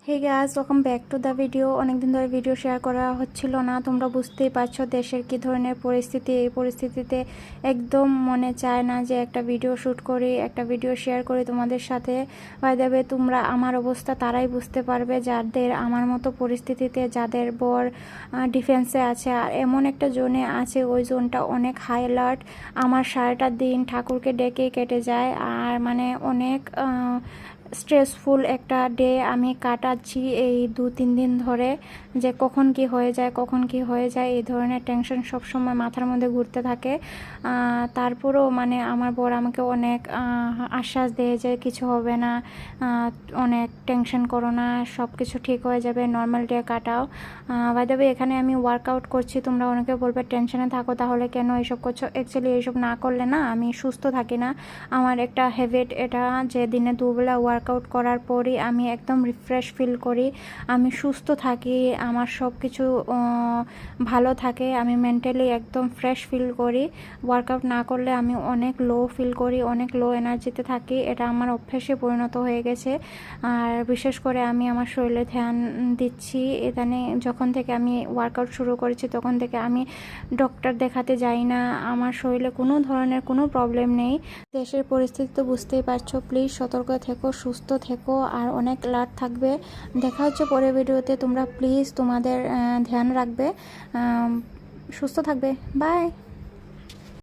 Hey guys, welcome back to the video. অনেকদিন ধরে video share করা হচ্ছিল না, তোমরা বুঝতেই পারছো দেশের কি ধরনের পরিস্থিতি। এই পরিস্থিতিতে একদম মনে চায় না যে একটা ভিডিও শ্যুট করি, একটা ভিডিও শেয়ার করি তোমাদের সাথে। বাই দ্য ওয়ে, তোমরা আমার অবস্থা তারাই বুঝতে পারবে যাদের আমার মতো পরিস্থিতিতে, যাদের বর ডিফেন্সে আছে আর এমন একটা জোনে আছে, ওই জোনটা অনেক হাই অ্যালার্ট। আমার সারাটা দিন ঠাকুরকে ডেকে কেটে যায়, আর মানে অনেক স্ট্রেসফুল একটা ডে আমি কাটাচ্ছি এই 2-3 দিন ধরে। যে কখন কি হয়ে যায় এই ধরনের টেনশন সবসময় মাথার মধ্যে ঘুরতে থাকে। তারপরেও মানে আমার বর আমাকে অনেক আশ্বাস দেয় যে কিছু হবে না, অনেক টেনশন করো না, সব কিছু ঠিক হয়ে যাবে, নর্মাল ডে কাটাও। বাই দ্য ওয়ে, এখানে আমি ওয়ার্কআউট করছি। তোমরা অনেকে বলবে টেনশনে থাকো তাহলে কেন এইসব করছো। অ্যাকচুয়ালি এইসব না করলে না আমি সুস্থ থাকি না। আমার একটা হ্যাবিট এটা যে দিনে দুবেলা ওয়ার্কআউট করার পরই আমি একদম রিফ্রেশ ফিল করি, আমি সুস্থ থাকি, আমার সব কিছু ভালো থাকে, আমি মেন্টালি একদম ফ্রেশ ফিল করি। ওয়ার্কআউট না করলে আমি অনেক লো ফিল করি, অনেক লো এনার্জিতে থাকি। এটা আমার অভ্যেসে পরিণত হয়ে গেছে। আর বিশেষ করে আমি আমার শরীরে ধ্যান দিচ্ছি। এখানে যখন থেকে আমি ওয়ার্কআউট শুরু করেছি তখন থেকে আমি ডক্টর দেখাতে যাই না। আমার শরীরে কোনো ধরনের কোনো প্রবলেম নেই। দেশের পরিস্থিতি তো বুঝতেই পারছো। প্লিজ সতর্ক থেকো, সুস্থ থেকো, আর অনেক লাট থাকবে। দেখা হচ্ছে পরের ভিডিওতে। তোমরা প্লিজ তোমাদের ধ্যান রাখবে, সুস্থ থাকবে। বাই।